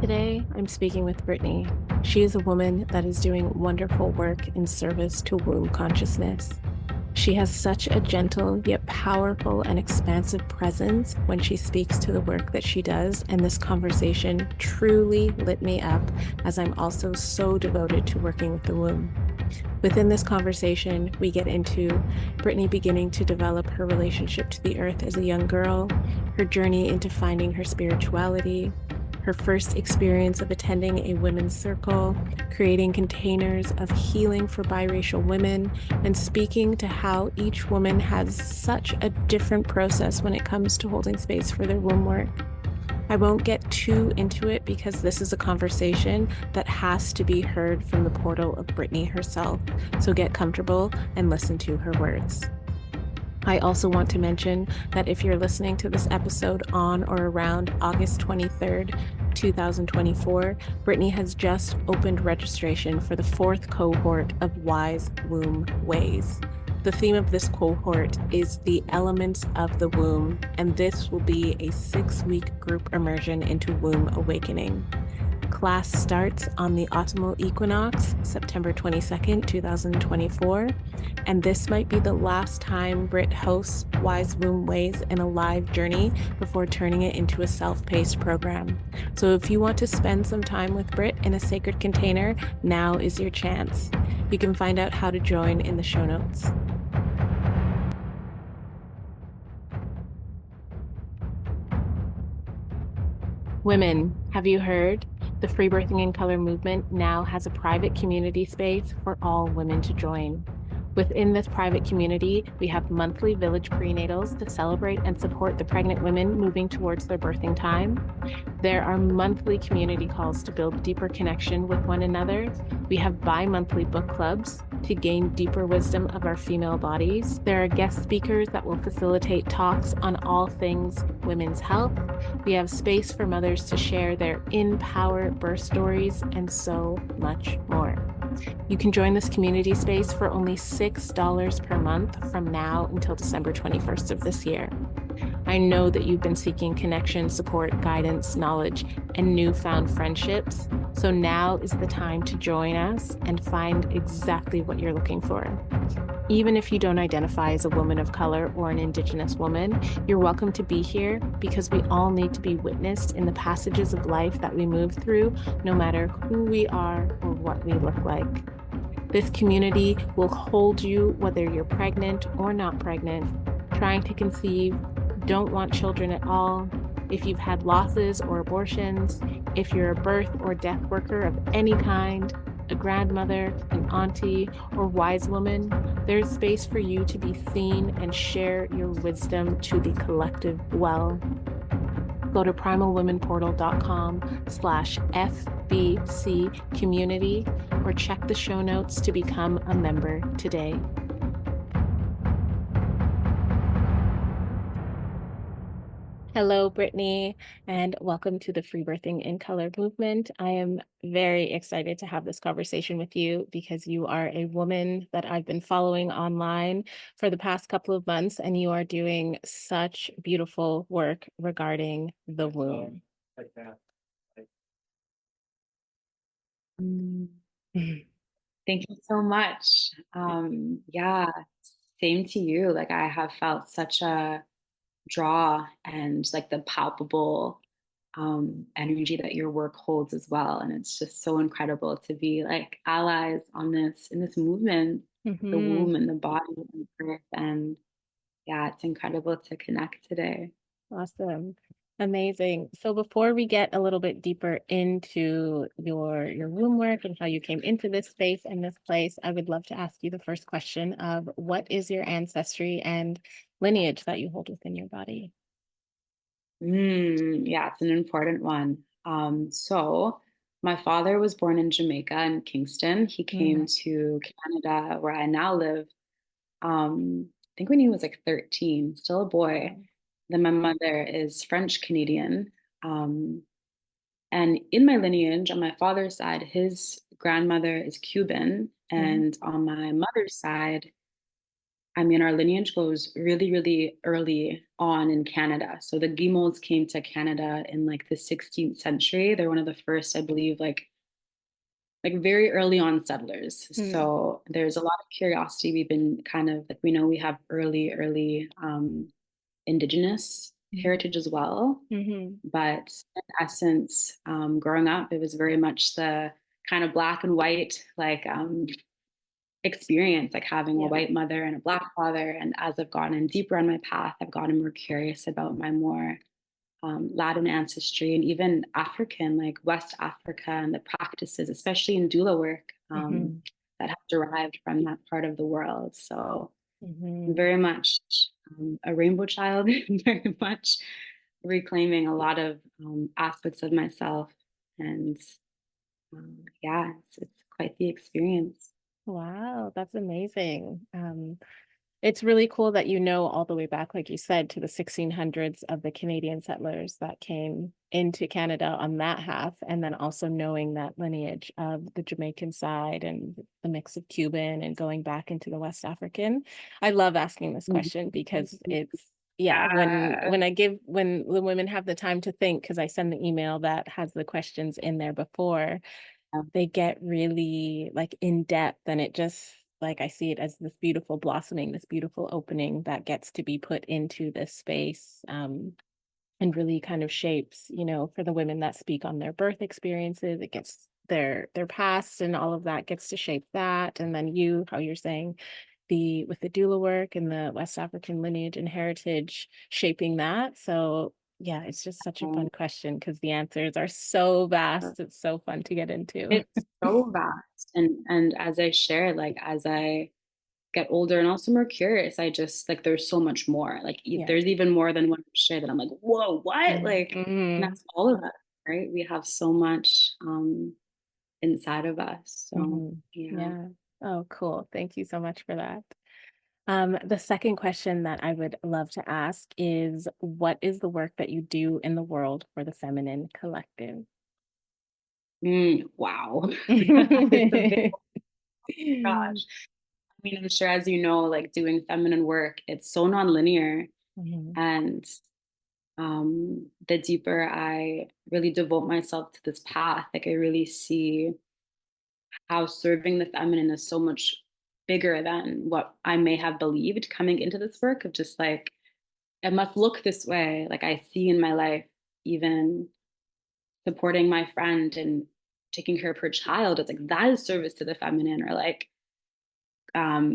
Today, I'm speaking with Brittney. She is a woman that is doing wonderful work in service to womb consciousness. She has such a gentle yet powerful and expansive presence when she speaks to the work that she does, and this conversation truly lit me up as I'm also so devoted to working with the womb. Within this conversation, we get into Brittney beginning to develop her relationship to the earth as a young girl, her journey into finding her spirituality, her first experience of attending a women's circle, creating containers of healing for biracial women, and speaking to how each woman has such a different process when it comes to holding space for their womb work. I won't get too into it because this is a conversation that has to be heard from the portal of Brittney herself. So get comfortable and listen to her words. I also want to mention that if you're listening to this episode on or around August 23rd, 2024, Brittney has just opened registration for the fourth cohort of Wise Womb Ways. The theme of this cohort is the elements of the womb, and this will be a 6-week group immersion into womb awakening. Class starts on the autumnal equinox, September 22nd, 2024, and this might be the last time Britt hosts Wise Womb Ways in a live journey before turning it into a self-paced program. So if you want to spend some time with Britt in a sacred container, now is your chance. You can find out how to join in the show notes. Women, have you heard? The Free Birthing in Color movement now has a private community space for all women to join. Within this private community, we have monthly village prenatals to celebrate and support the pregnant women moving towards their birthing time. There are monthly community calls to build deeper connection with one another. We have bi-monthly book clubs to gain deeper wisdom of our female bodies. There are guest speakers that will facilitate talks on all things women's health. We have space for mothers to share their in-power birth stories and so much more. You can join this community space for only $6 per month from now until December 21st of this year. I know that you've been seeking connection, support, guidance, knowledge, and newfound friendships. So now is the time to join us and find exactly what you're looking for. Even if you don't identify as a woman of color or an Indigenous woman, you're welcome to be here because we all need to be witnessed in the passages of life that we move through, no matter who we are or what we look like. This community will hold you whether you're pregnant or not pregnant, trying to conceive, don't want children at all, if you've had losses or abortions, if you're a birth or death worker of any kind, a grandmother, an auntie, or wise woman, there's space for you to be seen and share your wisdom to the collective well. Go to primalwomenportal.com/FBC community or check the show notes to become a member today. Hello, Brittney, and welcome to the Free Birthing in Color movement. I am very excited to have this conversation with you because you are a woman that I've been following online for the past couple of months, and you are doing such beautiful work regarding the womb. Mm, Thank you so much. Yeah, same to you. Like I have felt such a draw and like the palpable energy that your work holds as well. And it's just so incredible to be like allies on this in this movement, the Mhm. womb and the body and the earth. And yeah, it's incredible to connect today. Awesome. Amazing. So before we get a little bit deeper into your womb work and how you came into this space and this place, I would love to ask you the first question of what is your ancestry and lineage that you hold within your body? Yeah, it's an important one. So my father was born in Jamaica in Kingston. He Mm, came to Canada, where I now live, I think when he was like 13, still a boy. wow. Then my mother is French Canadian. Um, and in my lineage, on my father's side, his grandmother is Cuban. Mm, And on my mother's side, I mean, our lineage goes really, really early on in Canada. So the Guimauds came to Canada in like the 16th century. They're one of the first, I believe, like very early on settlers. Mm, So there's a lot of curiosity. We've been kind of like, we know we have early indigenous heritage as well. mm-hmm. But in essence, growing up, it was very much the kind of black and white, like experience, like having a Yeah. white mother and a black father. And as I've gotten in deeper on my path, I've gotten more curious about my more Latin ancestry and even African, like West Africa, and the practices, especially in doula work, Mm-hmm. that have derived from that part of the world. So I'm Mm-hmm. very much a rainbow child, very much reclaiming a lot of aspects of myself. And yeah, it's quite the experience. Wow, that's amazing. It's really cool that you know all the way back, like you said, to the 1600s of the Canadian settlers that came into Canada on that half, and then also knowing that lineage of the Jamaican side and the mix of Cuban and going back into the West African. I love asking this Mhm. question because it's yeah, Yeah. when the women have the time to think, because I send the email that has the questions in there before, they get really like in depth, and it just like I see it as this beautiful blossoming, this beautiful opening that gets to be put into this space, and really kind of shapes, for the women that speak on their birth experiences. It gets their past and all of that gets to shape that. And then how you're saying the with the doula work and the West African lineage and heritage shaping that. So yeah, it's just such a fun question because the answers are so vast. It's so fun to get into. It's so vast. And as I share, like as I get older and also more curious, I just like there's so much more. Like Yeah. there's even more than what I share that I'm like, whoa, what? Like, and Mm-hmm. that's all of us, right? We have so much inside of us. So Mm-hmm. yeah. Yeah. Oh, cool. Thank you so much for that. The second question that I would love to ask is, what is the work that you do in the world for the feminine collective? Wow. It's a big gosh. I mean, I'm sure as you know, like doing feminine work, it's so nonlinear. Mhm. And the deeper I really devote myself to this path, like I really see how serving the feminine is so much bigger than what I may have believed coming into this work of just like, it must look this way. Like I see in my life, even supporting my friend and taking care of her child, it's like that is service to the feminine, or like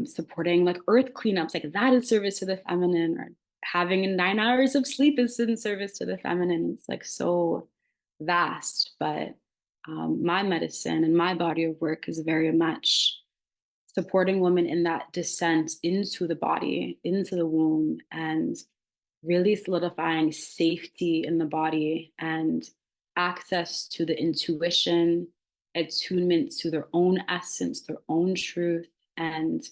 supporting like earth cleanups, like that is service to the feminine, or having 9 hours of sleep is in service to the feminine. It's like so vast, but my medicine and my body of work is very much supporting women in that descent into the body, into the womb, and really solidifying safety in the body and access to the intuition, attunement to their own essence, their own truth, and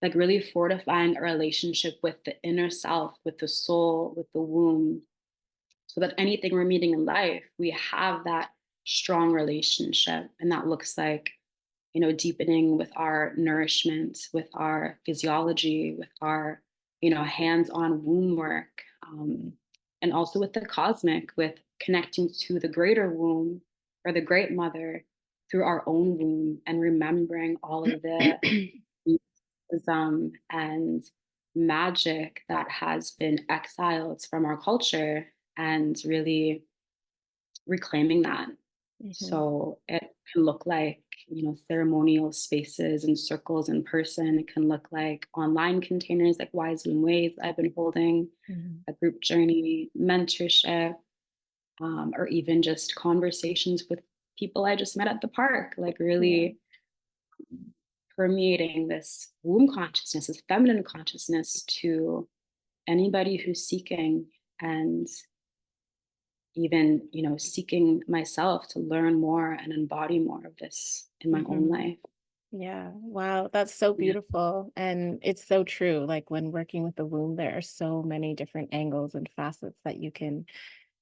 like really fortifying a relationship with the inner self, with the soul, with the womb, so that anything we're meeting in life, we have that strong relationship. And that looks like, deepening with our nourishment, with our physiology, with our, hands on womb work, and also with the cosmic, with connecting to the greater womb or the great mother through our own womb and remembering all of the and magic that has been exiled from our culture and really reclaiming that. Mhm. So it can look like, ceremonial spaces and circles in person. It can look like online containers like Wise Womb Ways I've been holding, Mhm. a group journey, mentorship, or even just conversations with people I just met at the park, like Yeah. really permeating this womb consciousness, this feminine consciousness to anybody who's seeking, and even, seeking myself to learn more and embody more of this in my own Mhm. life. Yeah. Wow. That's so Yeah. beautiful. And it's so true. Like when working with the womb, there are so many different angles and facets that you can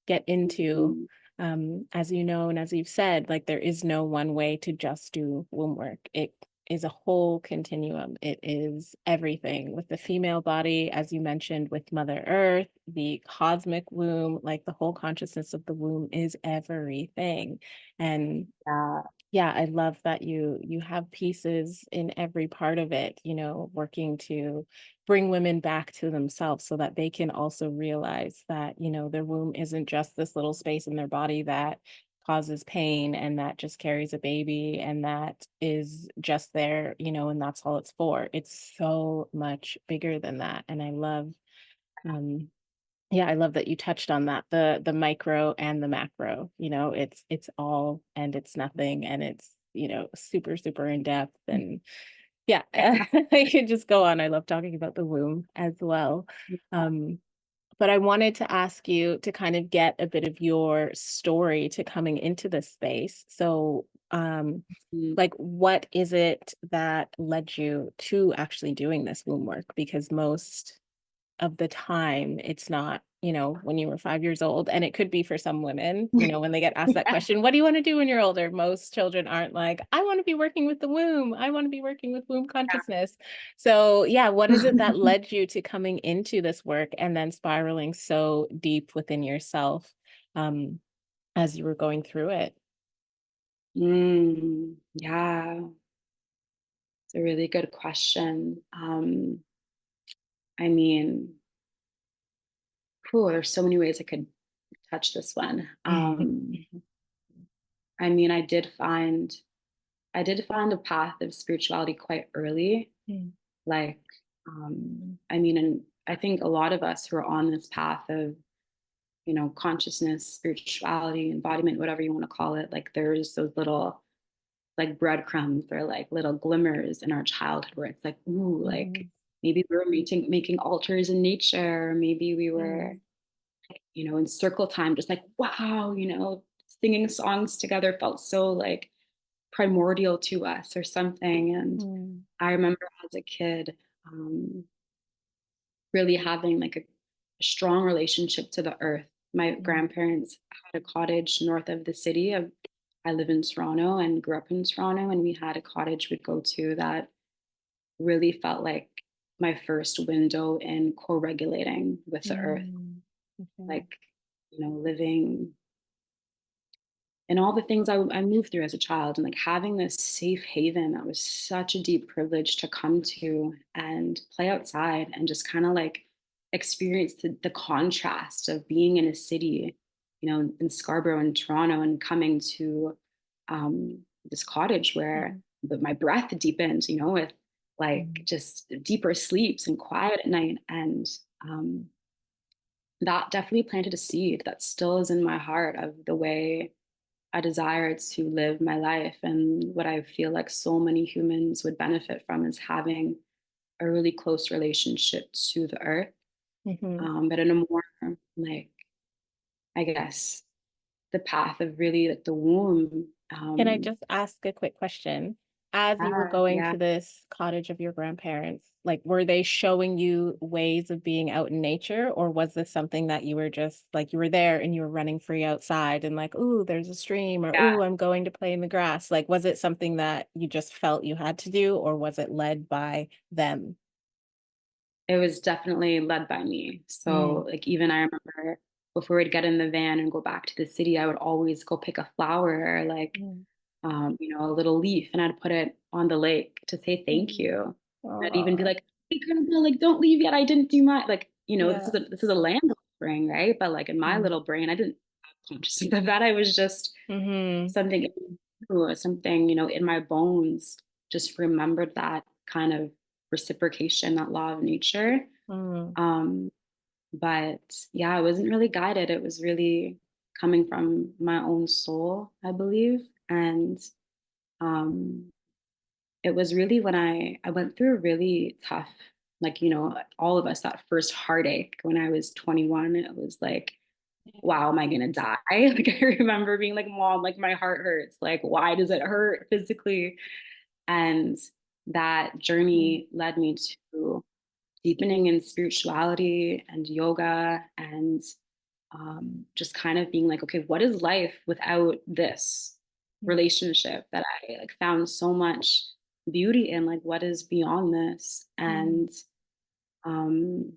get into. Mhm. As you know, and as you've said, like there is no one way to just do womb work. is a whole continuum. It is everything with the female body, as you mentioned, with Mother Earth, the cosmic womb, like the whole consciousness of the womb is everything. And Yeah. yeah, I love that you have pieces in every part of it, working to bring women back to themselves so that they can also realize that, their womb isn't just this little space in their body that causes pain and that just carries a baby and that is just there, and that's all it's for. It's so much bigger than that. And um yeah, I love that you touched on that, the micro and the macro, it's all and it's nothing, and it's, super, super in depth, and yeah, I could just go on. I love talking about the womb as well. Um, but I wanted to ask you to kind of get a bit of your story to coming into this space. So, Mm. like, what is it that led you to actually doing this womb work? Because most of the time it's not, when you were 5 years old, and it could be for some women, when they get asked that question, "What do you wanna do when you're older?" Most children aren't like, "I wanna be working with the womb. I wanna be working with womb consciousness." So, yeah, what is it that led you to coming into this work and then spiraling so deep within yourself, um, as you were going through it? Yeah, it's a really good question. I mean, there's so many ways I could touch this one. I mean, I did find a path of spirituality quite early. Mm, Like, I mean, and I think a lot of us who are on this path of, consciousness, spirituality, embodiment, whatever you want to call it, like there's those little like breadcrumbs or like little glimmers in our childhood where it's like, ooh, like mhm, maybe we were making altars in nature, or maybe we were, mm, in circle time, just like, wow, singing songs together felt so like primordial to us or something. And mm, I remember as a kid, um, really having like a strong relationship to the earth. My mm, grandparents had a cottage north of the city of, I live in Toronto and grew up in Toronto, and we had a cottage we'd go to that really felt like my first window in co-regulating with the earth, mm, mhm, like, living and all the things I moved through as a child, and like having this safe haven that was such a deep privilege to come to and play outside and just kind of like experience the contrast of being in a city, in Scarborough and Toronto, and coming to this cottage where mhm, my breath deepened, with like mm, just deeper sleeps and quiet at night. And um, that definitely planted a seed that still is in my heart of the way a desire to live my life. And what I feel like so many humans would benefit from is having a really close relationship to the earth, mhm. but in a more like, I guess, the path of really like the womb. Can I just ask a quick question? As you were Yeah, going yeah, to this cottage of your grandparents, like, were they showing you ways of being out in nature, or was this something that you were just like, you were there and you were running free outside and like, "Ooh, there's a stream," or, yeah. "Ooh, I'm going to play in the grass." Like, was it something that you just felt you had to do, or was it led by them? It was definitely led by me. So, Mm, like, even I remember before we'd get in the van and go back to the city, I would always go pick a flower, or like, mm, a little leaf, and I'd put it on the lake to say thank mm. you. And I'd even be Aw, like, "Hey, Grandma, like, don't leave yet. I didn't do my like, this yeah. is a land offering, right?" But like in my Mm, little brain, I didn't have consciousness of that. I was just mhm, something, something, in my bones. Just remembered that kind of reciprocation, that law of nature. mm, Um, but yeah, I wasn't really guided. It was really coming from my own soul, I believe. And um, it was really when I went through a really tough, like, all of us, that first heartache when I was 21. It was like, wow, am I gonna die? Like I remember being like, Mom, like my heart hurts. Like, why does it hurt physically? And that mm, journey led me to deepening in spirituality and yoga, and just kind of being like, okay, what is life without this mm, relationship that I like found so much beauty in, like what is beyond this. Mm. And um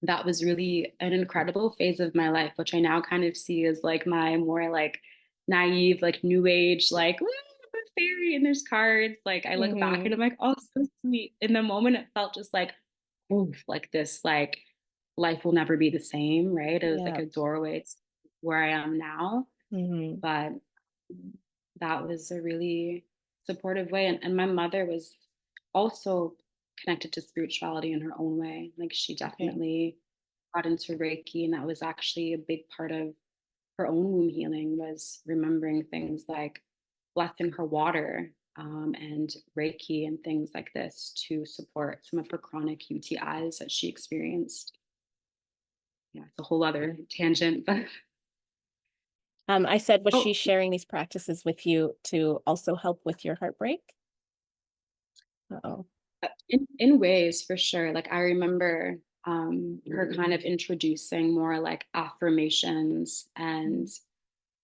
that was really an incredible phase of my life, which I now kind of see as like my more like naive, like new age, like "Woo, I'm a fairy and there's cards." Like I look back and Mhm. I'm like, oh, so sweet. In the moment, it felt just like, oof, like this, like life will never be the same, right? It was like Yeah. a doorway to where I am now. Mhm. But that was a really supportive way. And my mother was also connected to spirituality in her own way. Like she Okay. definitely got into Reiki, and that was actually a big part of her own womb healing was remembering things like blessing her water and Reiki and things like this to support some of her chronic UTIs that she experienced. Yeah, it's a whole other tangent, but I said, was she oh, sharing these practices with you to also help with your heartbreak? Uh-oh. in ways for sure. Like I remember her kind of introducing more like affirmations and Mm.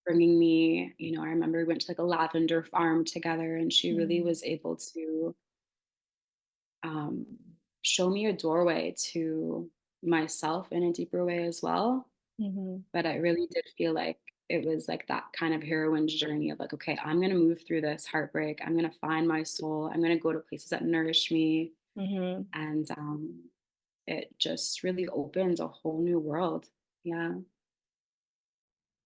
bringing me, I remember we went to like a lavender farm together, and she really Mm. was able to um, show me a doorway to myself in a deeper way as well. Mhm. But I really did feel like it was like that kind of heroine's journey of like, okay, I'm going to move through this heartbreak. I'm going to find my soul. I'm going to go to places that nourish me. Mhm. And it just really opened a whole new world. Yeah.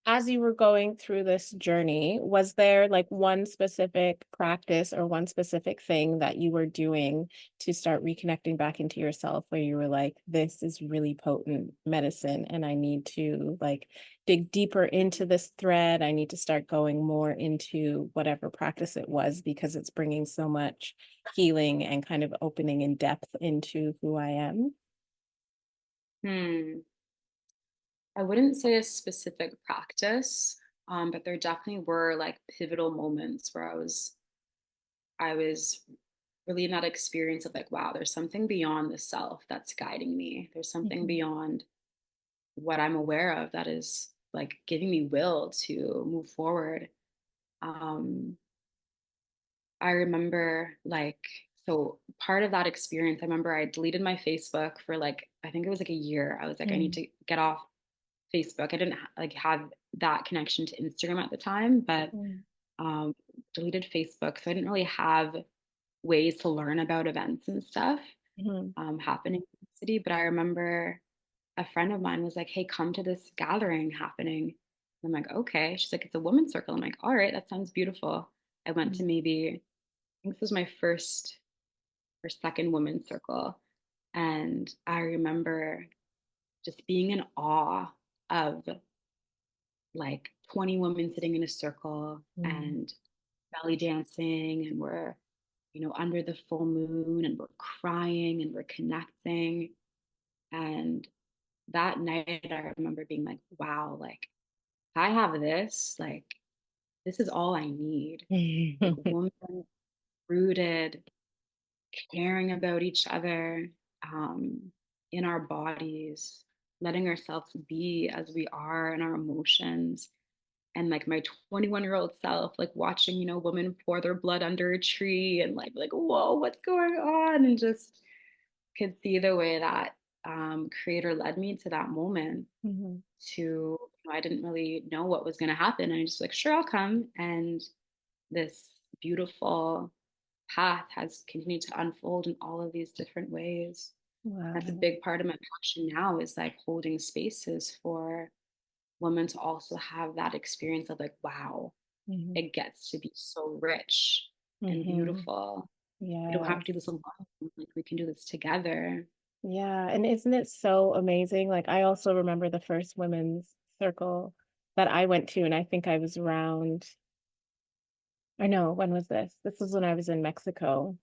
As you were going through this journey, was there like one specific practice or one specific thing that you were doing to start reconnecting back into yourself where you were like, this is really potent medicine and I need to like dig deeper into this thread. I need to start going more into whatever practice it was because it's bringing so much healing and kind of opening in depth into who I am? Hmm. I wouldn't say a specific practice, but there definitely were like pivotal moments where I was really in that experience of like, wow, there's something beyond the self that's guiding me. There's something Mhm. beyond what I'm aware of that is like giving me will to move forward. Um, I remember like so part of that experience, I remember I deleted my Facebook for like I think it was like a year. I was like, I need Mm. to get off Facebook. I didn't like have that connection to Instagram at the time, but Mm. um, deleted Facebook. So I didn't really have ways to learn about events and stuff Mhm. happening in the city. But I remember a friend of mine was like, "Hey, come to this gathering happening." I'm like, "Okay." She's like, "It's a women's circle." I'm like, "All right, that sounds beautiful." I went to Mm. maybe I think this was my first or second women's circle, and I remember just being in awe of like 20 women sitting in a circle Mm. and belly dancing, and we're under the full moon, and we're crying and we're connecting. And that night I remember being like, wow, like if I have this, like this is all I need. Like woman rooted, caring about each other, um, in our bodies, letting ourselves be as we are in our emotions. And like my 21-year-old self, like watching, women pour their blood under a tree and like, whoa, what's going on? And just could see the way that creator led me to that moment Mhm. I didn't really know what was going to happen. I just like, sure, I'll come. And this beautiful path has continued to unfold in all of these different ways. That's a Wow. big part of my passion now is like holding spaces for women to also have that experience of like, wow, Mhm. it gets to be so rich and Mhm. beautiful. We don't have to Yes. do this alone. Like we can do this together. Yeah, and isn't it so amazing? Like, I also remember the first women's circle that I went to, and I think I was around or no, when was this? This was when I was in Mexico.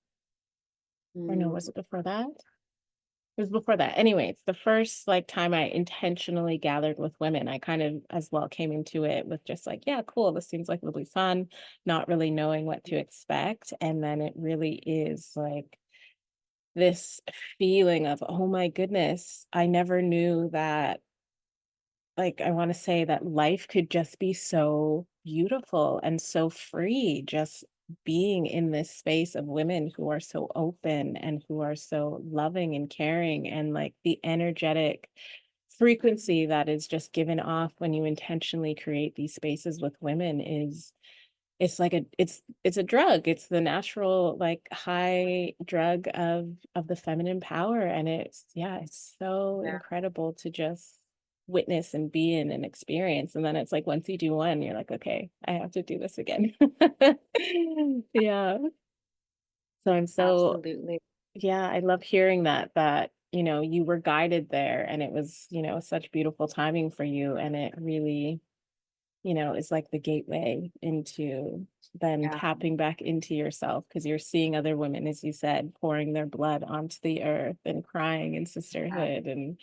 Or no, was Mm, it before that? It was before that. Anyways, the first, like, time I intentionally gathered with women, I kind of as well came into it with just like, "Yeah, cool, this seems like it'll be fun," not really knowing what to expect, and then it really is, like, this feeling of, "Oh my goodness, I never knew that," like, I wanna say that life could just be so beautiful and so free just being in this space of women who are so open and who are so loving and caring, and like the energetic frequency that is just given off when you intentionally create these spaces with women is it's like it's a drug. It's the natural, like, high drug of the feminine power, and it's yeah, it's so Yeah, incredible to just witness and be in and experience, and then it's like once you do one, you're like, "Okay, I have to do this again." Yeah. So I'm so absolutely. yeah, I love hearing that, you were guided there and it was, such beautiful timing for you, and it really is like the gateway into then Yeah, tapping back into yourself because you're seeing other women, as you said, pouring their blood onto the earth and crying in yeah, sisterhood. And,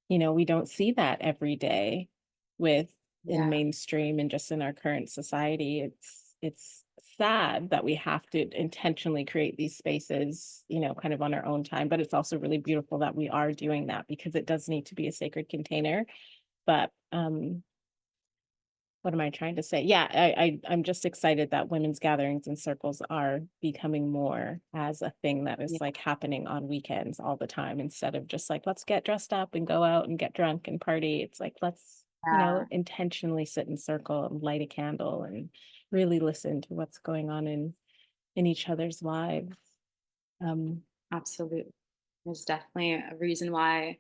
we don't see that every day with in yeah, mainstream and just in our current society. It's sad that we have to intentionally create these spaces, kind of on our own time. But it's also really beautiful that we are doing that because it does need to be a sacred container. But what am I trying to say? Yeah, I'm just excited that women's gatherings and circles are becoming more as a thing that is yeah, like happening on weekends all the time instead of just like let's get dressed up and go out and get drunk and party. It's like let's, yeah, intentionally sit in circle and light a candle and really listen to what's going on in each other's lives. Um, absolutely. There's definitely a reason why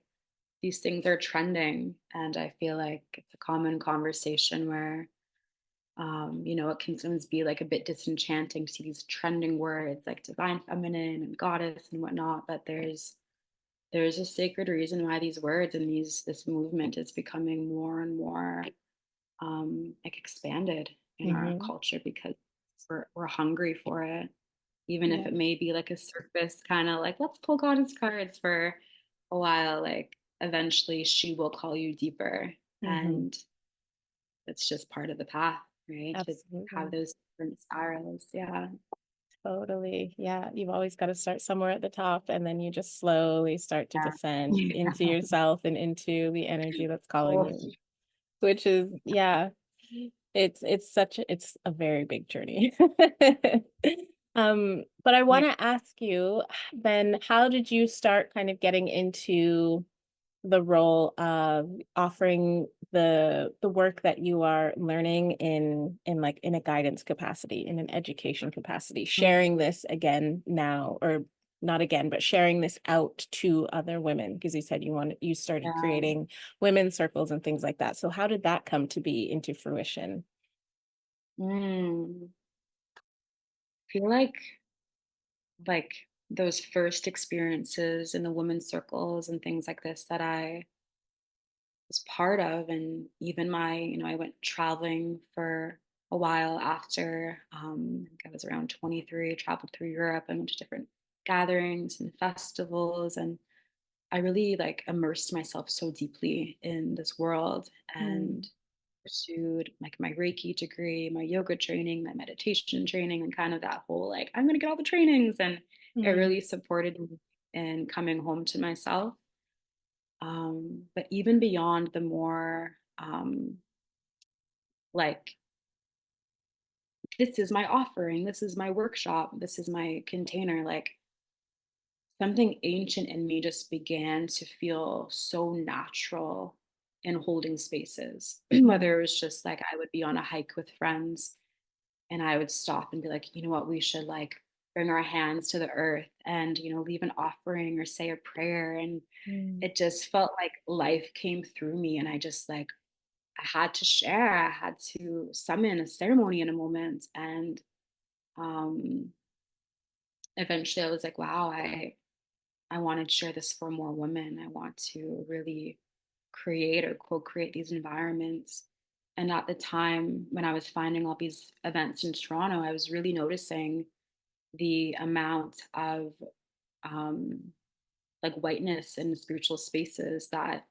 these things are trending. And I feel like it's a common conversation where, it can sometimes be like a bit disenchanting to see these trending words like divine feminine and goddess and whatnot. But there's a sacred reason why these words and this movement is becoming more and more like expanded in our mhm. culture because we're hungry for it, even if Yeah. it may be like a surface kind of like let's pull goddess cards for a while. Like eventually, she will call you deeper, Mhm. and it's just part of the path, right? To have Absolutely. those different spirals. Yeah, Totally. Yeah. You've always got to start somewhere at the top and then you just slowly start to descend yeah. into yourself and into the energy that's calling Oh, you, which is, yeah, it's a very big journey. But I yeah. want to ask you then, how did you start kind of getting into the role of offering the work that you are learning in like in a guidance capacity, in an education capacity, sharing Mm, this again now, or not again, but sharing this out to other women because you said you started yeah. creating women's circles and things like that. So how did that come to be into fruition? Mm. I feel like those first experiences in the women's circles and things like this that I was part of, and even I went traveling for a while after. I think I was around 23, traveled through Europe and went to different gatherings and festivals, and I really like immersed myself so deeply in this world and Mm, pursued like my Reiki degree, my yoga training, my meditation training, and kind of that whole like, I'm going to get all the trainings. And it mm, really supported me in coming home to myself. But even beyond the more like, this is my offering, this is my workshop, this is my container, like something ancient in me just began to feel so natural in holding spaces. mm, Whether it was just like I would be on a hike with friends and I would stop and be like, you know what, we should like bring our hands to the earth and, leave an offering or say a prayer. And mm, it just felt like life came through me. And I just like, I had to share, I had to summon a ceremony in a moment. And um, eventually I was like, wow, I want to share this for more women. I want to really create or co-create these environments. And at the time when I was finding all these events in Toronto, I was really noticing the amount of um, like whiteness in spiritual spaces that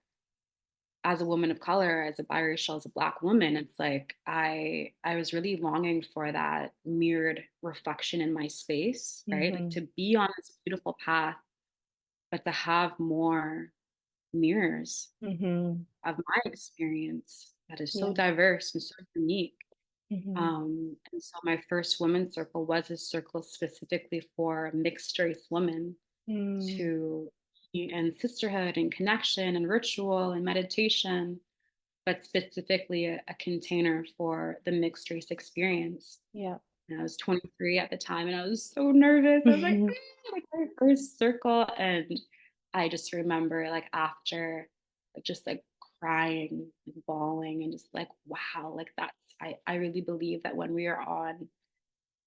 as a woman of color, as a biracial, as a black woman, it's like I was really longing for that mirrored reflection in my space, right? Like mhm, to be on this beautiful path, but to have more mirrors mhm. of my experience that is so Yeah. diverse and so unique. Mhm. And so my first women's circle was a circle specifically for mixed race women Mm. to be in sisterhood and connection and ritual and meditation, but specifically a container for the mixed race experience. Yeah. And I was 23 at the time and I was so nervous. I was like, Mhm. like my first circle. And I just remember like after like just like crying and bawling and just like, wow, like that's I really believe that when we are on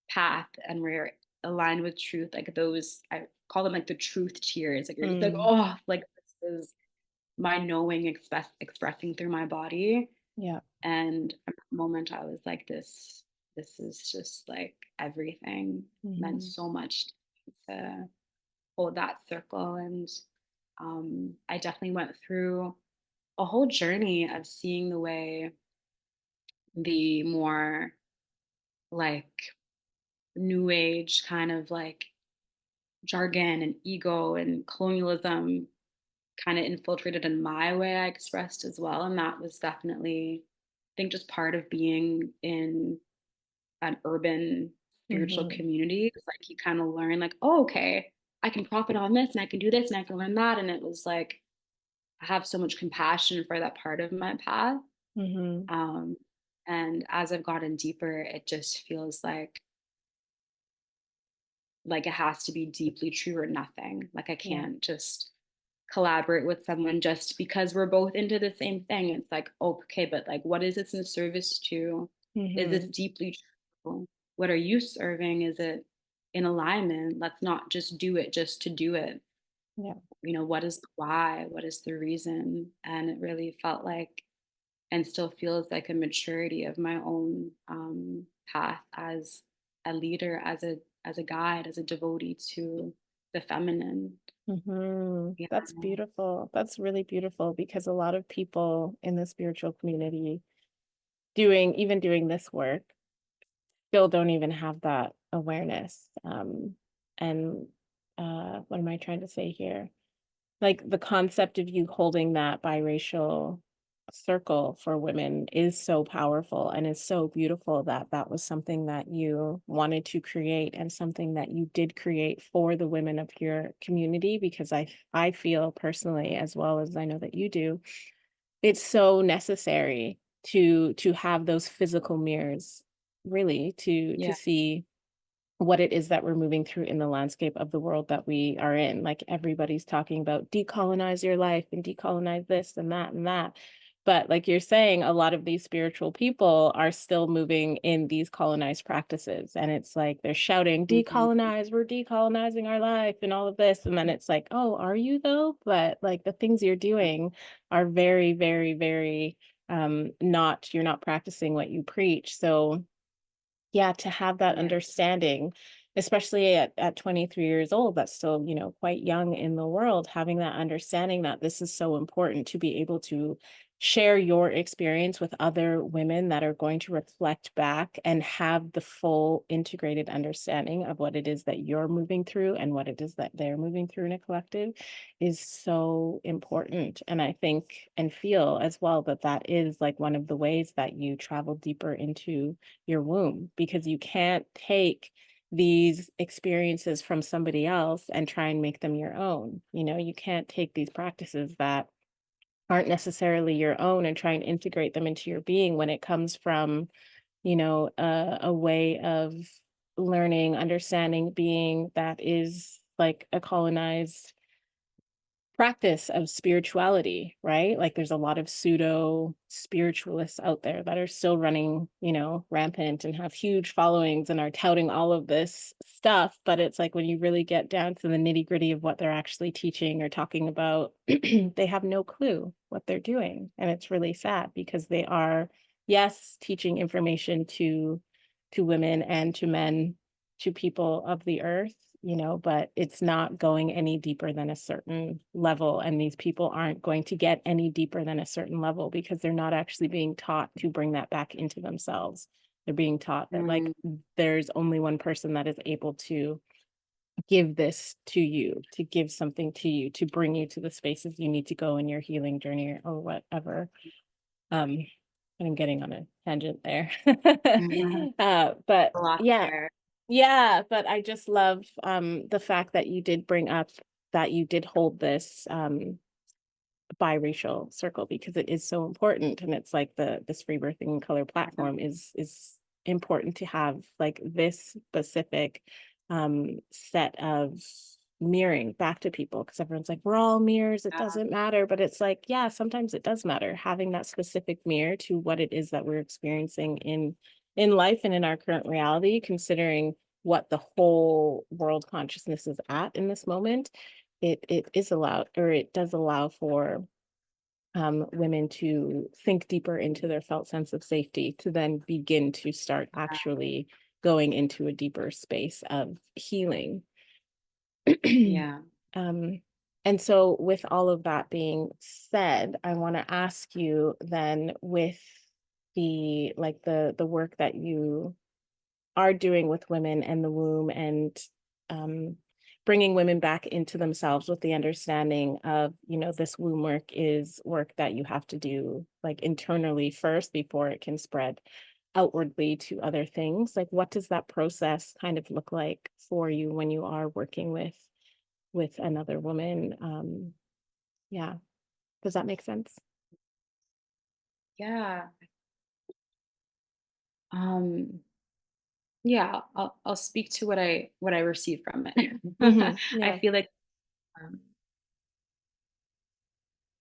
path and we're aligned with truth, like those I call them like the truth tears. Like you're just like, Mm. oh, like this is my knowing expressing through my body. Yeah. And at that moment I was like, this is just like everything meant Mhm. so much to hold that circle. And I definitely went through a whole journey of seeing the way the more like new age kind of like jargon and ego and colonialism kind of infiltrated in my way I expressed as well. And that was definitely, I think, just part of being in an urban spiritual Mhm. community. It's like you kind of learn, like, oh, okay, I can profit on this and I can do this and I can learn that. And it was like, I have so much compassion for that part of my path. Mhm. Um, and as I've gotten deeper, it just feels like it has to be deeply true or nothing. Like I Yeah. can't just collaborate with someone just because we're both into the same thing. It's like, oh, okay, but like, what is this in service to? Is this Mhm. deeply true? What are you serving? Is it in alignment? Let's not just do it just to do it. Yeah. What is the why? What is the reason? And it really felt like, and still feels like a maturity of my own path as a leader, as a guide, as a devotee to the feminine. Mhm. Yeah. That's beautiful. That's really beautiful because a lot of people in the spiritual community doing this work still don't even have that awareness. And what am I trying to say here? Like the concept of you holding that biracial circle for women is so powerful and is so beautiful that that was something that you wanted to create and something that you did create for the women of your community because I feel personally as well as I know that you do, it's so necessary to have those physical mirrors really to Yeah. see what it is that we're moving through in the landscape of the world that we are in. Like everybody's talking about decolonize your life and decolonize this and that and that. But like you're saying, a lot of these spiritual people are still moving in these colonized practices. And it's like they're shouting, Mhm. decolonize, we're decolonizing our life and all of this. And then it's like, oh, are you though? But like the things you're doing are very, very, very not, you're not practicing what you preach. So yeah, to have that Yeah. understanding, especially at 23 years old, that's still, quite young in the world, having that understanding that this is so important to be able to share your experience with other women that are going to reflect back and have the full integrated understanding of what it is that you're moving through and what it is that they're moving through in a collective is so important. And I think and feel as well that that is like one of the ways that you travel deeper into your womb because you can't take these experiences from somebody else and try and make them your own. You can't take these practices that aren't necessarily your own and try and integrate them into your being when it comes from, a way of learning, understanding, being that is like a colonized practice of spirituality, right? Like there's a lot of pseudo spiritualists out there that are still running, rampant and have huge followings and are touting all of this stuff. But it's like when you really get down to the nitty gritty of what they're actually teaching or talking about, they have no clue what they're doing. And it's really sad because they are, yes, teaching information to women and to men, to people of the earth, but it's not going any deeper than a certain level. And these people aren't going to get any deeper than a certain level because they're not actually being taught to bring that back into themselves. They're being taught that like Mm, there's only one person that is able to give this to you, to give something to you, to bring you to the spaces you need to go in your healing journey or whatever. Um, I'm getting on a tangent there. Mhm. But A lot yeah, there. yeah, but I just love, the fact that you did bring up that you did hold this, biracial circle because it is so important, and it's like this free birthing in color Yeah. platform is important to have like this specific set of mirroring back to people because everyone's like we're all mirrors, it Yeah. doesn't matter, but it's like yeah, sometimes it does matter having that specific mirror to what it is that we're experiencing in life and in our current reality, considering what the whole world consciousness is at in this moment. It is allowed, or it does allow for women to think deeper into their felt sense of safety to then begin to start actually going into a deeper space of healing. Yeah. um, and so, with all of that being said, I want to ask you then, with the work that you are doing with women and the womb, and um, bringing women back into themselves with the understanding of, this womb work is work that you have to do like internally first before it can spread outwardly to other things. Like, what does that process kind of look like for you when you are working with another woman? Yeah. Does that make sense? Yeah. Um, yeah, I'll speak to what I receive from it. I Yeah. feel like um,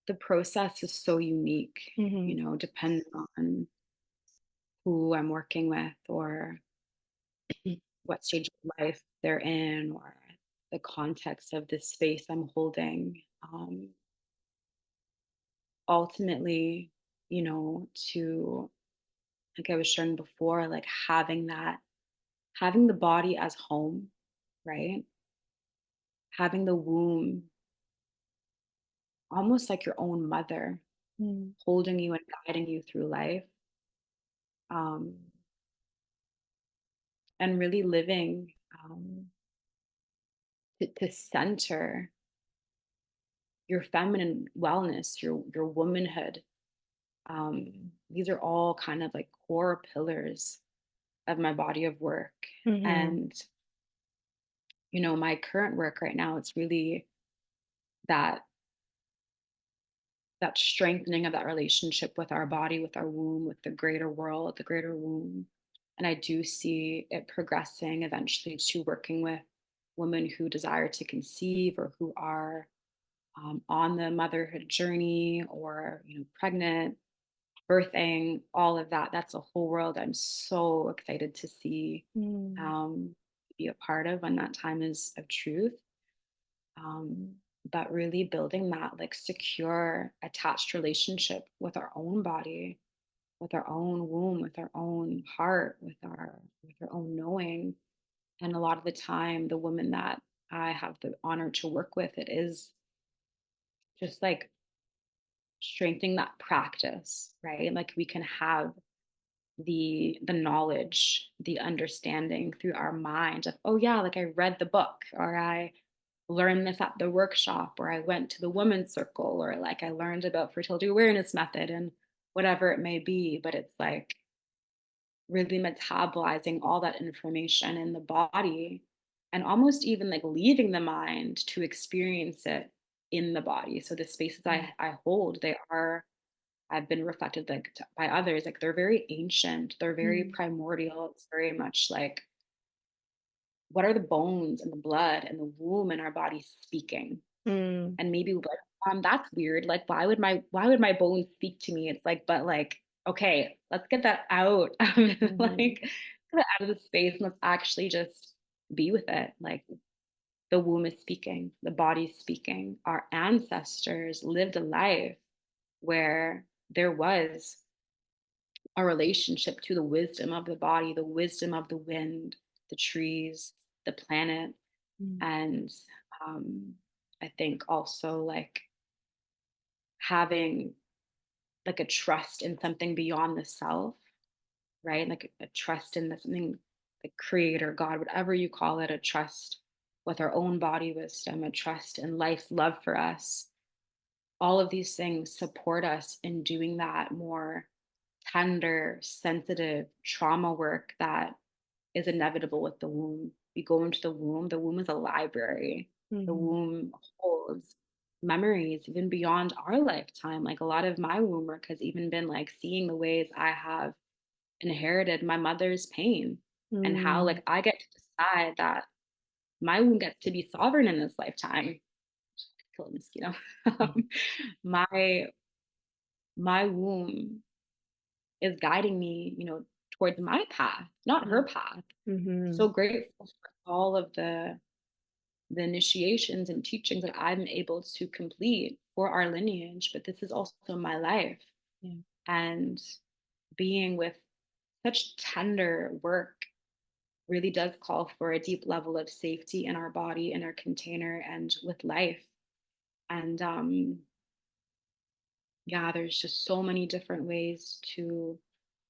the process is so unique, Hmm. depending on who I'm working with or what stage of life they're in or the context of the space I'm holding. Ultimately, to like I was sharing before, like having the body as home, right? Having the womb almost like your own mother, Mm. holding you and guiding you through life, um, and really living to center your feminine wellness, your womanhood. These are all kind of like core pillars of my body of work. Hmm. And, my current work right now, it's really that that strengthening of that relationship with our body, with our womb, with the greater world, the greater womb. And I do see it progressing eventually to working with women who desire to conceive or who are on the motherhood journey or pregnant, birthing, all of that. That's a whole world I'm so excited to see, Mm. be a part of when that time is of truth. But really building that like secure, attached relationship with our own body, with our own womb, with our own heart, with our own knowing. And a lot of the time, the women that I have the honor to work with, it is just like strengthening that practice, right? Like we can have the knowledge, the understanding through our mind of, oh yeah, like I read the book or I learned this at the workshop or I went to the women's circle or like I learned about fertility awareness method and whatever it may be. But it's like really metabolizing all that information in the body and almost even like leaving the mind to experience it in the body. So the spaces I hold, they are I've been reflected like by others, like they're very ancient, they're very Mm. primordial. It's very much like what are the bones and the blood and the womb in our body speaking? Mm. And maybe we'll be like, that's weird. Like, why would my bones speak to me? It's like, but like, okay, let's get that out. Mhm. Like, get it out of the space and let's actually just be with it. Like the womb is speaking, the body's speaking. Our ancestors lived a life where there was a relationship to the wisdom of the body, the wisdom of the wind, the trees, the planet. Mm. And um, I think also like having like a trust in something beyond the self, right? Like a trust in the, something like creator, God, whatever you call it, a trust with our own body wisdom, a trust in life's love for us. All of these things support us in doing that more tender, sensitive trauma work that is inevitable with the womb. We go into the womb is a library. The Mhm. womb holds memories even beyond our lifetime. Like a lot of my womb work has even been like seeing the ways I have inherited my mother's pain and how Mm. like I get to decide that my womb gets to be sovereign in this lifetime. Kill a mosquito. Um, my my womb is guiding me, towards my path, not her Mm. path. Mhm. So grateful for all of the initiations and teachings that I'm able to complete for our lineage, but this is also my life. Yeah. And being with such tender work really does call for a deep level of safety in our body, in our container, and with life. And yeah, there's just so many different ways to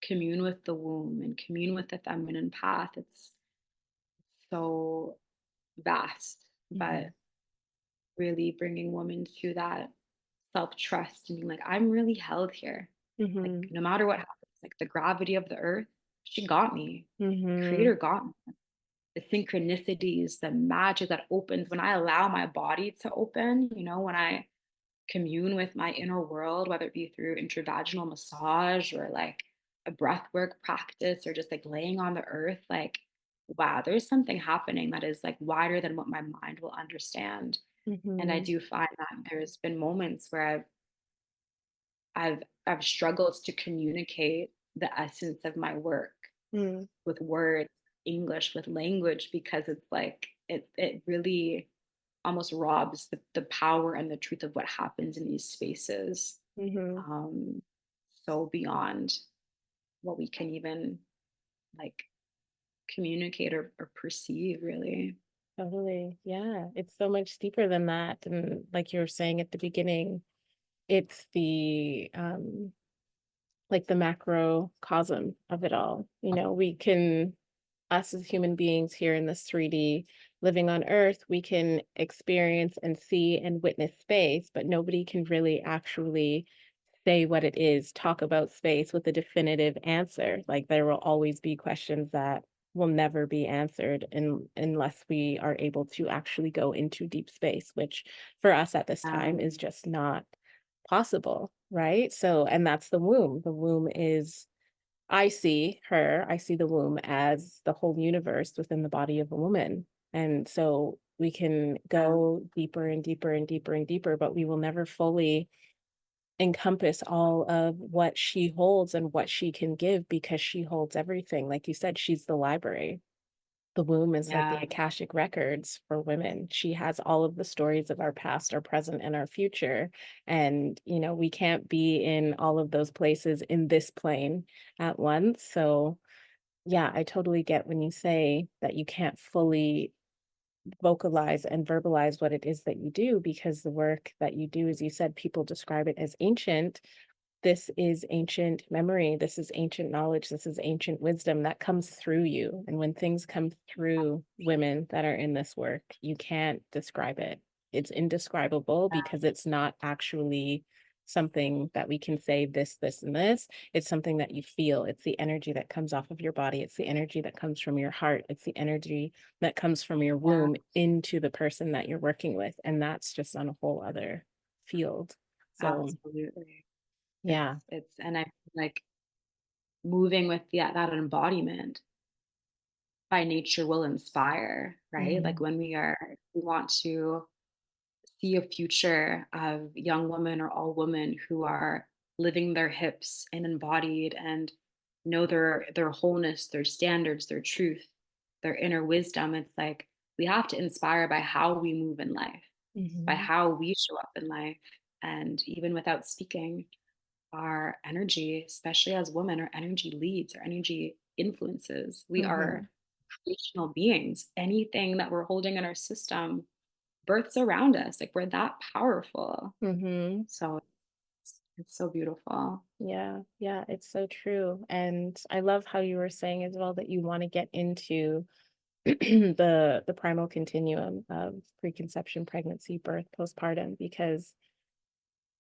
commune with the womb and commune with the feminine path. It's so vast, but Mhm. really bringing women to that self trust and being like, I'm really held here. Like, Mhm. no matter what happens, like the gravity of the earth, she got me. Mhm. Creator got me. The synchronicities, the magic that opens when I allow my body to open, when I commune with my inner world, whether it be through intravaginal massage or like a breath work practice or just like laying on the earth, like, wow, there's something happening that is like wider than what my mind will understand. And I Mhm. do find that there's been moments where I've struggled to communicate the essence of my work Mm. with words, English, with language, because it's like it really almost robs the power and the truth of what happens in these spaces. Mhm. Um, so beyond what we can even like communicate or perceive, really. Totally. Yeah. It's so much deeper than that. And like you were saying at the beginning, it's like the macrocosm of it all. We can, us as human beings here in this 3D living on Earth, we can experience and see and witness space, but nobody can really actually say what it is, talk about space with a definitive answer. Like there will always be questions that will never be answered unless we are able to actually go into deep space, which for us at this time is Um, just not possible, right? So, and that's the womb. The womb is, I see the womb as the whole universe within the body of a woman. And so we can um, go deeper and deeper and deeper and deeper, but we will never fully encompass all of what she holds and what she can give because she holds everything. Like you said, she's the library. The womb is like the yeah, Akashic records for women. She has all of the stories of our past, our present, and our future. And, we can't be in all of those places in this plane at once. So, yeah, I totally get when you say that you can't fully vocalize and verbalize what it is that you do because the work that you do, as you said, people describe it as ancient. This is ancient memory. This is ancient knowledge. This is ancient wisdom that comes through you. And when things come through women that are in this work, you can't describe it. It's indescribable because it's not actually something that we can say this, and this. It's something that you feel. It's the energy that comes off of your body. It's the energy that comes from your heart. It's the energy that comes from your yeah, womb into the person that you're working with. And that's just on a whole other field. So, absolutely. yeah. And I feel like moving with that embodiment by nature will inspire, right? Like Mhm. when we want to see a future of young women or all women who are living their hips and embodied and know their wholeness, their standards, their truth, their inner wisdom. It's like we have to inspire by how we move in life, by Mhm. how we show up in life. And even without speaking, our energy, especially as women, our energy leads, our energy influences. We are Mhm. creational beings. Anything that we're holding in our system births around us. Like we're that powerful. Mhm. So it's so beautiful. Yeah, yeah, it's so true. And I love how you were saying as well that you want to get into the primal continuum of preconception, pregnancy, birth, postpartum, because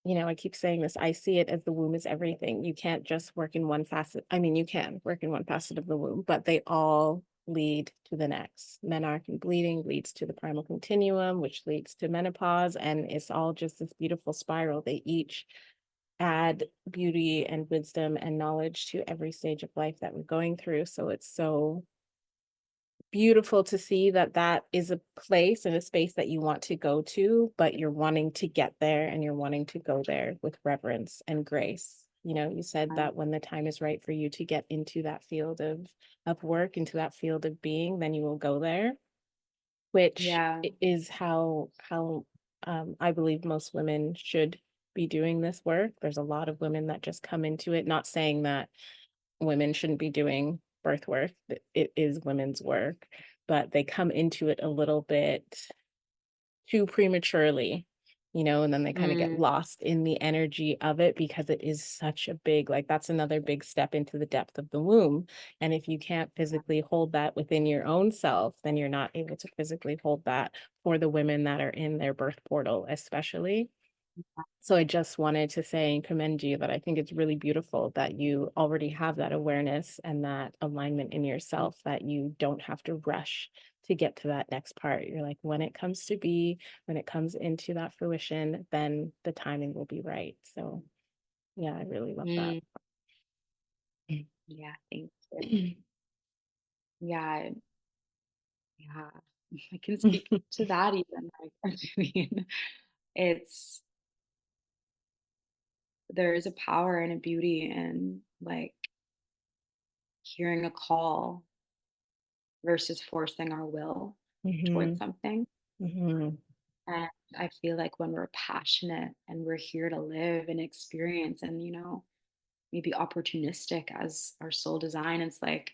I keep saying this, I see it as the womb is everything. You can't just work in one facet. I mean, you can work in one facet of the womb, but they all lead to the next. Menarche and bleeding leads to the primal continuum, which leads to menopause. And it's all just this beautiful spiral. They each add beauty and wisdom and knowledge to every stage of life that we're going through. So it's so beautiful to see that that is a place and a space that you want to go to, but you're wanting to get there and you're wanting to go there with reverence and grace. You said Um, that when the time is right for you to get into that field of work, into that field of being, then you will go there, which yeah. is how I believe most women should be doing this work. There's a lot of women that just come into it, not saying that women shouldn't be doing birth work. It is women's work, but they come into it a little bit too prematurely, and then they kind of get Mm, lost in the energy of it because it is such a big, like, that's another big step into the depth of the womb. And if you can't physically hold that within your own self, then you're not able to physically hold that for the women that are in their birth portal, especially. So I just wanted to say and commend you that I think it's really beautiful that you already have that awareness and that alignment in yourself that you don't have to rush to get to that next part. You're like, when it comes to be, when it comes into that fruition, then the timing will be right. So yeah, I really love that. mm, yeah, thank you. Yeah, yeah. I can speak to that even. Like, I mean, it's there is a power and a beauty in like hearing a call versus forcing our will towards Hmm. something. Hmm. And I feel like when we're passionate and we're here to live and experience and, maybe opportunistic as our soul design, it's like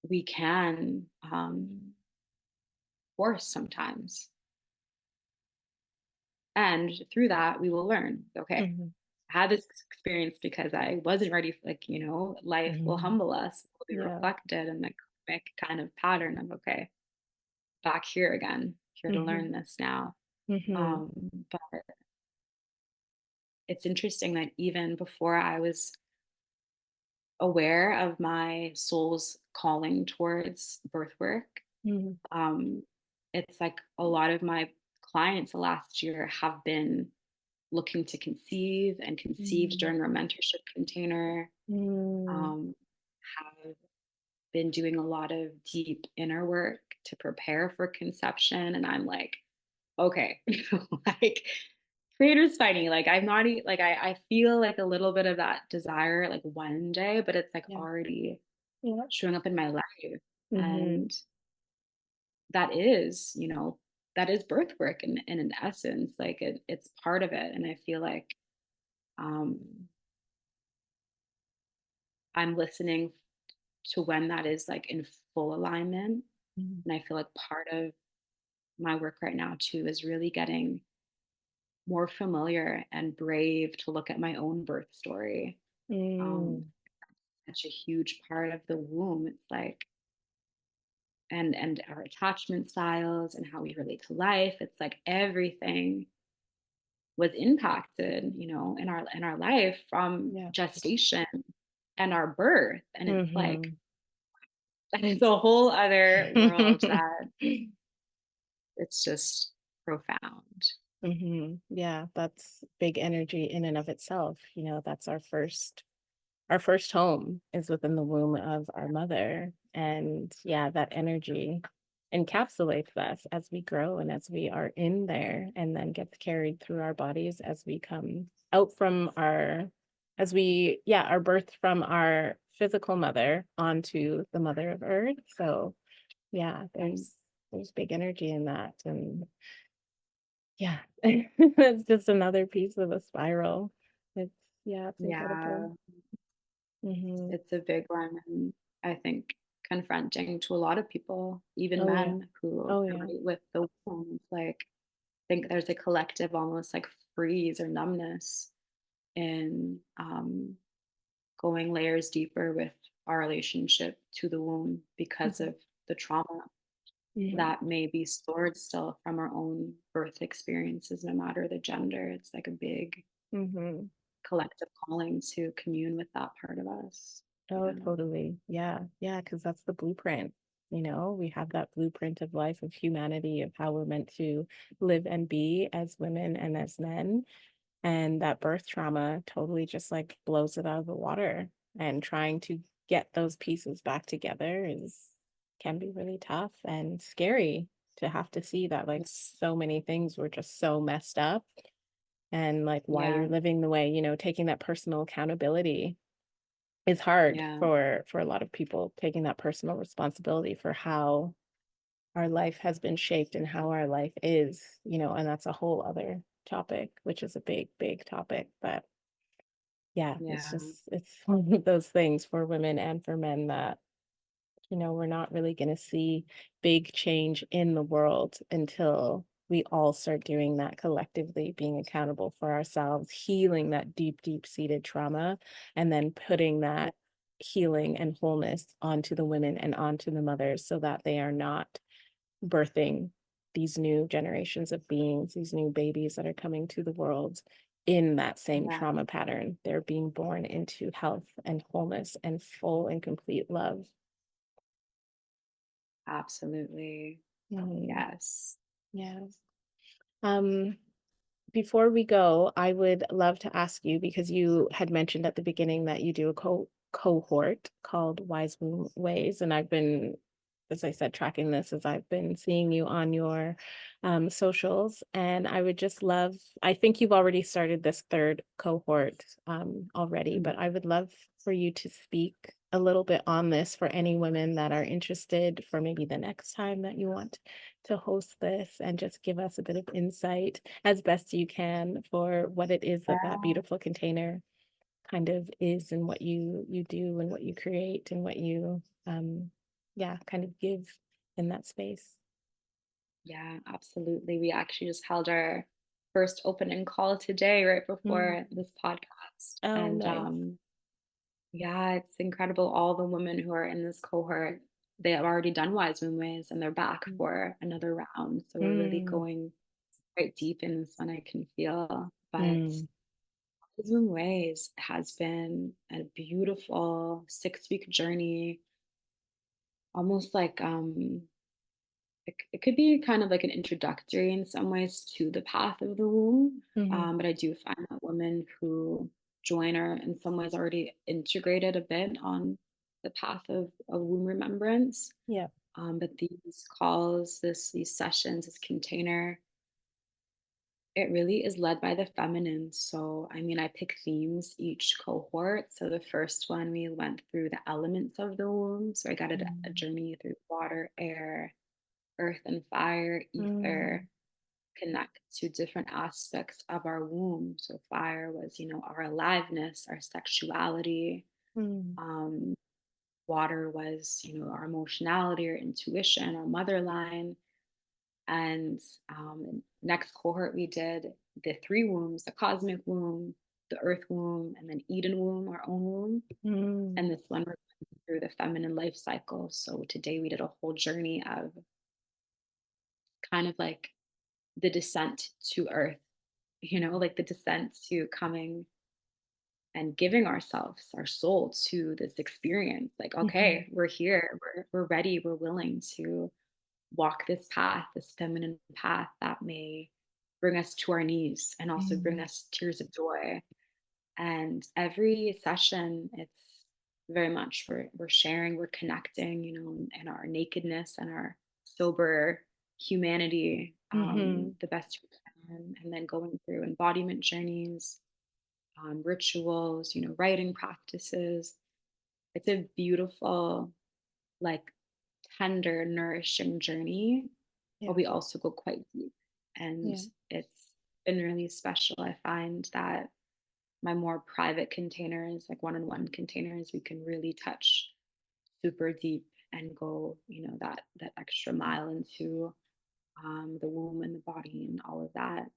we can force sometimes. And through that, we will learn, okay, Hmm. I had this experience because I wasn't ready. Like, life will Hmm. humble us, will be Yeah. reflected in the karmic kind of pattern of, okay, back here again, here to Hmm. learn this now. Hmm. But it's interesting that even before I was aware of my soul's calling towards birth work, Hmm. um, it's like a lot of my clients the last year have been looking to conceive and conceived Hmm. during our mentorship container, Hmm. um, have been doing a lot of deep inner work to prepare for conception. And I'm like, okay, like creator's fighting. Like I'm not like I feel like a little bit of that desire like one day, but it's like Yeah. already Yeah. showing up in my life. Hmm. And that is, that is birth work in an essence. Like it's part of it. And I feel like um I'm listening to when that is like in full alignment. And I feel like part of my work right now too is really getting more familiar and brave to look at my own birth story. Um, Hmm. such a huge part of the womb. It's like, and our attachment styles and how we relate to life. It's like everything was impacted, in our life from Yeah. gestation and our birth. And it's like Mhm. that is a whole other world that it's just profound. Yeah, that's big energy in and of itself. That's our first home is within the womb of our mother. And yeah, that energy encapsulates us as we grow and as we are in there and then gets carried through our bodies as we come out from our birth from our physical mother onto the mother of earth. So yeah, Um, there's big energy in that. And yeah, it's just another piece of a spiral. It's yeah, it's incredible. yeah, Hmm. it's a big one. And I think confronting to a lot of people, even Oh yeah. men who Oh yeah. relate with the womb. It's like, I think there's a collective almost like freeze or numbness in going layers deeper with our relationship to the womb because Mhm. of the trauma Mhm. that may be stored still from our own birth experiences, no matter the gender. It's like a big. Mm-hmm. collective calling to commune with that part of us. Oh, Yeah. totally. Yeah. Yeah. Because that's the blueprint. We have that blueprint of life, of humanity, of how we're meant to live and be as women and as men. And that birth trauma totally just like blows it out of the water. And trying to get those pieces back together can be really tough and scary to have to see that like so many things were just so messed up and like why Yeah. you're living the way, taking that personal accountability is hard Yeah. for a lot of people, taking that personal responsibility for how our life has been shaped and how our life is, and that's a whole other topic, which is a big, big topic. But yeah, Yeah. it's one of those things for women and for men that, we're not really going to see big change in the world until we all start doing that collectively, being accountable for ourselves, healing that deep, deep seated trauma, and then putting Yeah. that healing and wholeness onto the women and onto the mothers so that they are not birthing these new generations of beings, these new babies that are coming to the world in that same Yeah. trauma pattern. They're being born into health and wholeness and full and complete love. Absolutely. Mhm. Yes. Yes. Um, Before we go, I would love to ask you because you had mentioned at the beginning that you do a cohort called Wise Ways, and I've been, as I said, tracking this as I've been seeing you on your socials, and I would just love. I think you've already started this third cohort already, Mm. but I would love for you to speak a little bit on this for any women that are interested for maybe the next time that you want to host this and just give us a bit of insight as best you can for what it is that that Yeah. beautiful container kind of is and what you do and what you create and what you yeah kind of give in that space. Yeah, absolutely. We actually just held our first opening call today, right Mm. before this podcast. Oh, And nice. yeah, it's incredible. All the women who are in this cohort, they have already done Wise Moon Ways and they're back Mm. for another round. So we're really Mm. going quite deep in this one, I can feel. But Mm. Wise Moon Ways has been a beautiful 6 week journey, almost like it could be kind of like an introductory in some ways to the path of the womb. Mhm. But I do find that women who join are in some ways already integrated a bit on the path of womb remembrance. Yeah. But these calls, these sessions, this container, it really is led by the feminine. So, I mean, I pick themes each cohort. So, the first one, we went through the elements of the womb. So, I got a Mm. journey through water, air, earth and fire, ether, Mm. connect to different aspects of our womb. So fire was, our aliveness, our sexuality. Mm. Um, Water was, our emotionality, our intuition, our mother line. And next cohort, we did the three wombs: the cosmic womb, the earth womb, and then Eden womb, our own womb. And Mm. this one, we're going through the feminine life cycle. So today we did a whole journey of kind of like the descent to earth, like the descent to coming and giving ourselves, our soul to this experience. Like, Mhm. okay, we're here, we're ready, we're willing to walk this path, this feminine path that may bring us to our knees and also bring Mm. us tears of joy. And every session, it's very much we're sharing, we're connecting, in our nakedness and our sober humanity, Mhm. the best we can, and then going through embodiment journeys, rituals, writing practices. It's a beautiful, like tender, nourishing journey, but Yeah. we also go quite deep. And Yeah. it's been really special. I find that my more private containers, like one-on-one containers, we can really touch super deep and go, that extra mile into the womb and the body and all of that.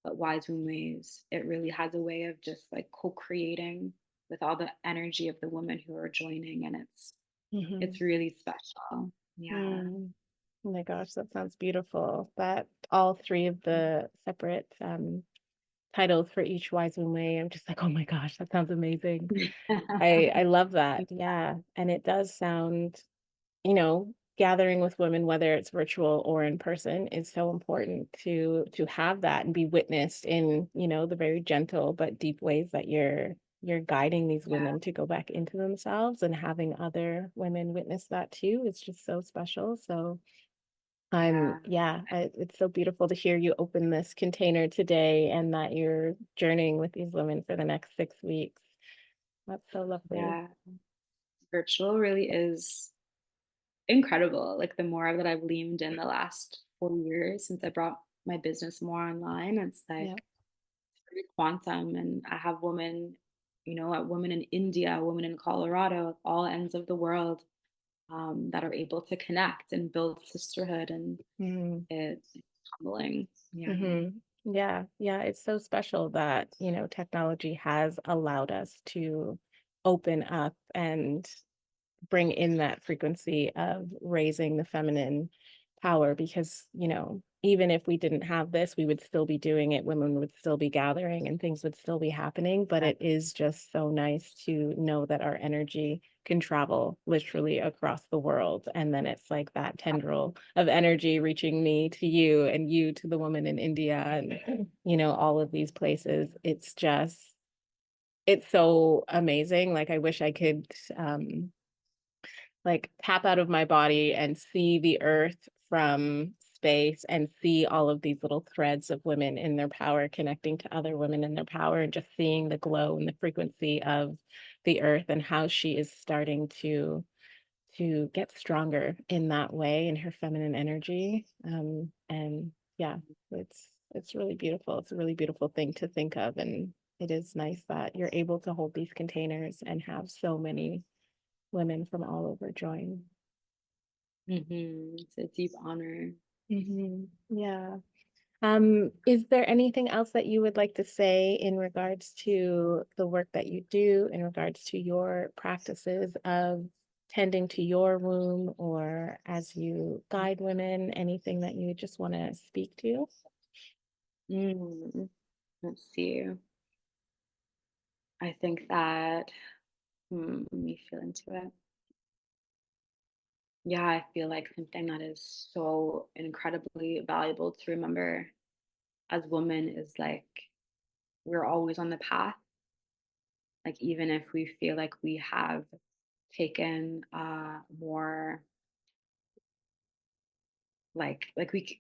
But Wise Womb Ways, it really has a way of just like co-creating with all the energy of the women who are joining, and it's Mhm. really special. Yeah. Mm. Oh my gosh, that sounds beautiful. That all three of the separate titles for each wise one way. I'm just like, "Oh my gosh, that sounds amazing." I love that, yeah, and it does sound gathering with women, whether it's virtual or in person, is so important to have that and be witnessed in, the very gentle but deep ways that you're guiding these Yeah, women to go back into themselves and having other women witness that too is just so special. So yeah, it's so beautiful to hear you open this container today and that you're journeying with these women for the next 6 weeks. That's so lovely. yeah. Virtual really is incredible. Like the more that I've leaned in the last 4 years since I brought my business more online, it's Yeah. like very quantum. And I have women, a woman in India, a woman in Colorado, all ends of the world, that are able to connect and build sisterhood. And Mhm. it's humbling. Yeah. Mhm. Yeah, yeah, it's so special that, technology has allowed us to open up and bring in that frequency of raising the feminine power because, even if we didn't have this, we would still be doing it, women would still be gathering and things would still be happening, but Yeah. it is just so nice to know that our energy can travel literally across the world, and then it's like that tendril of energy reaching me to you and you to the woman in India and, all of these places. It's so amazing, like, I wish I could, like, tap out of my body and see the earth from space and see all of these little threads of women in their power connecting to other women in their power and just seeing the glow and the frequency of the earth and how she is starting to get stronger in that way in her feminine energy. And yeah, it's really beautiful. It's a really beautiful thing to think of, and it is nice that you're able to hold these containers and have so many women from all over join. It's a deep honor. Yeah. Is there anything else that you would like to say in regards to the work that you do, in regards to your practices of tending to your womb, or as you guide women, anything that you just want to speak to? Mm, let's see. I think that, let me feel into it. Yeah, I feel like something that is so incredibly valuable to remember as women is like we're always on the path. Like even if we feel like we have taken more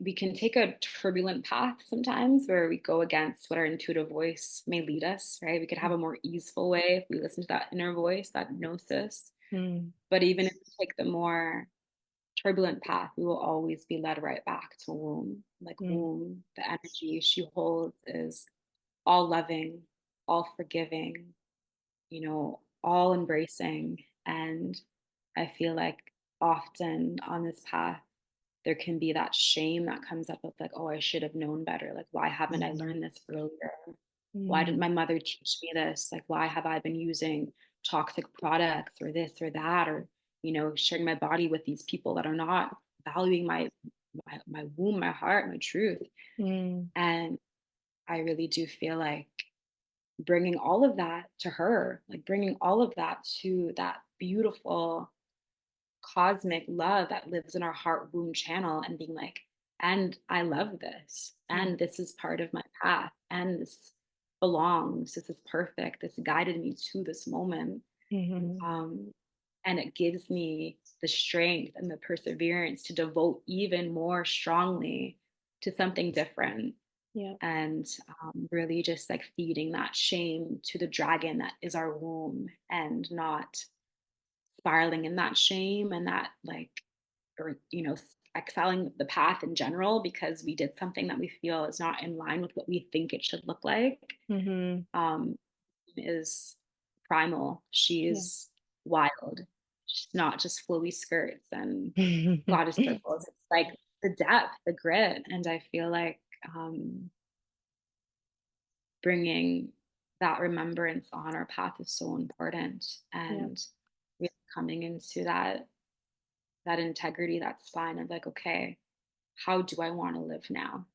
we can take a turbulent path sometimes where we go against what our intuitive voice may lead us, right? We could have a more easeful way if we listen to that inner voice, that gnosis. Mm-hmm. But even if we take the more turbulent path, we will always be led right back to womb. Like womb, the energy she holds is all loving, all forgiving, all embracing. And I feel like often on this path, there can be that shame that comes up of like, oh, I should have known better. Like, why haven't I Mm-hmm. learned this earlier? Why didn't Mm-hmm. my mother teach me this? Like, why have I been using toxic products or this or that? Or, sharing my body with these people that are not valuing my womb, my heart, my truth. And I really do feel like bringing all of that to her, like bringing all of that to that beautiful cosmic love that lives in our heart wound channel and being like, and I love this, Yeah. and this is part of my path, and this belongs, this is perfect, this guided me to this moment. Mm-hmm. um, and it gives me the strength and the perseverance to devote even more strongly to something different, Yeah. and really just like feeding that shame to the dragon that is our womb, and not spiraling in that shame and that like, or excelling the path in general because we did something that we feel is not in line with what we think it should look like. Mm-hmm. um is primal, she Yeah. is wild, she's not just flowy skirts and goddess circles, it's like the depth, the grit. And I feel like bringing that remembrance on our path is so important, Yeah. and really coming into that integrity, that spine of like, okay, how do I want to live now?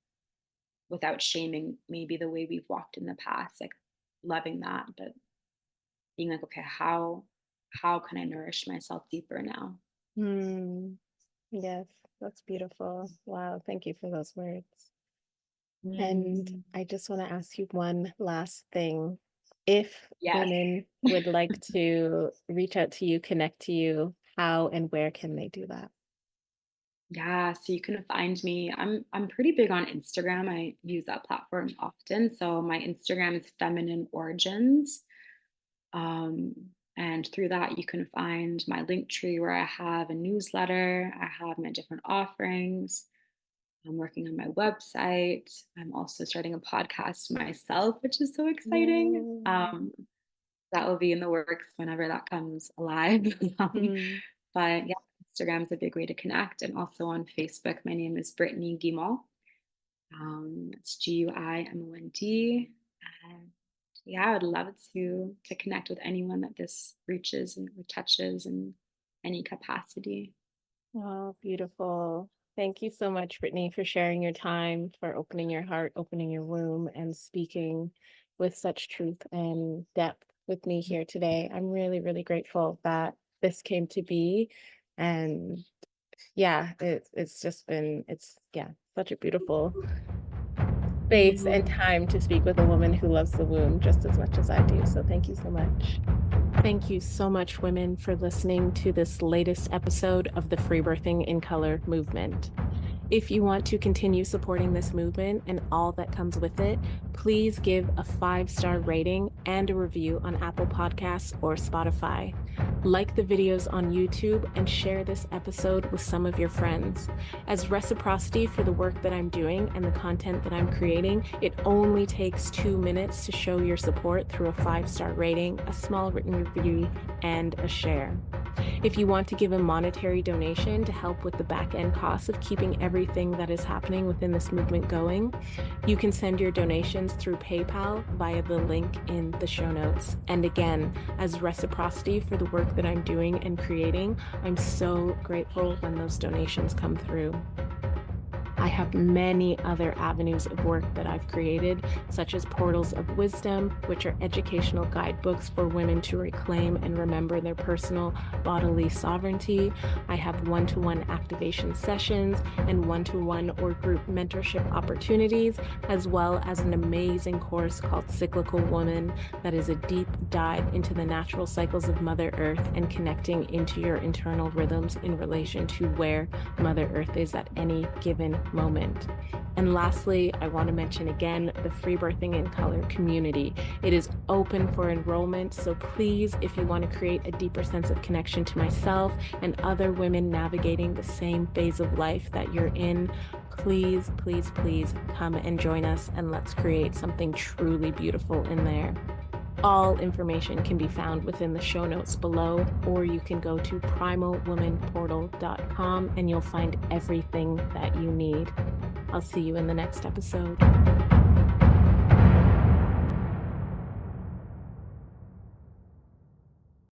without shaming maybe the way we've walked in the past, like loving that, but being like, okay, how can I nourish myself deeper now? Hmm. Yes, that's beautiful. Wow, thank you for those words. And Mm, I just want to ask you one last thing. If yes. women would like to reach out to you, connect to you, how and where can they do that? Yeah, so you can find me. I'm pretty big on Instagram. I use that platform often. So my Instagram is feminine origins. And through that you can find my link tree where I have a newsletter, I have my different offerings. I'm working on my website. I'm also starting a podcast myself, which is so exciting. Yay. That will be in the works whenever that comes alive. Mm. But yeah, Instagram is a big way to connect. And also on Facebook, my name is Brittney Guimont. It's Guimont. And yeah, I would love to connect with anyone that this reaches and or touches in any capacity. Oh, beautiful. Thank you so much, Brittany, for sharing your time, for opening your heart, opening your womb, and speaking with such truth and depth with me here today. I'm really, really grateful that this came to be. And yeah, it's just been, it's, yeah, such a beautiful space and Mhm. time to speak with a woman who loves the womb just as much as I do. So thank you so much. Thank you so much, women, for listening to this latest episode of the Free Birthing in Color movement. If you want to continue supporting this movement and all that comes with it, please give a 5-star rating and a review on Apple Podcasts or Spotify. Like the videos on YouTube and share this episode with some of your friends. As reciprocity for the work that I'm doing and the content that I'm creating, it only takes 2 minutes to show your support through a 5-star rating, a small written review, and a share. If you want to give a monetary donation to help with the back end costs of keeping everything that is happening within this movement going, you can send your donations through PayPal via the link in the show notes. And again, as reciprocity for the work that I'm doing and creating, I'm so grateful when those donations come through. I have many other avenues of work that I've created, such as Portals of Wisdom, which are educational guidebooks for women to reclaim and remember their personal bodily sovereignty. I have one-to-one activation sessions and one-to-one or group mentorship opportunities, as well as an amazing course called Cyclical Woman that is a deep dive into the natural cycles of Mother Earth and connecting into your internal rhythms in relation to where Mother Earth is at any given moment. And lastly, I want to mention again the Free Birthing in Color community. It is open for enrollment, so please, if you want to create a deeper sense of connection to myself and other women navigating the same phase of life that you're in, please, please, please come and join us and let's create something truly beautiful in there. All information can be found within the show notes below, or you can go to primalwomanportal.com and you'll find everything that you need. I'll see you in the next episode.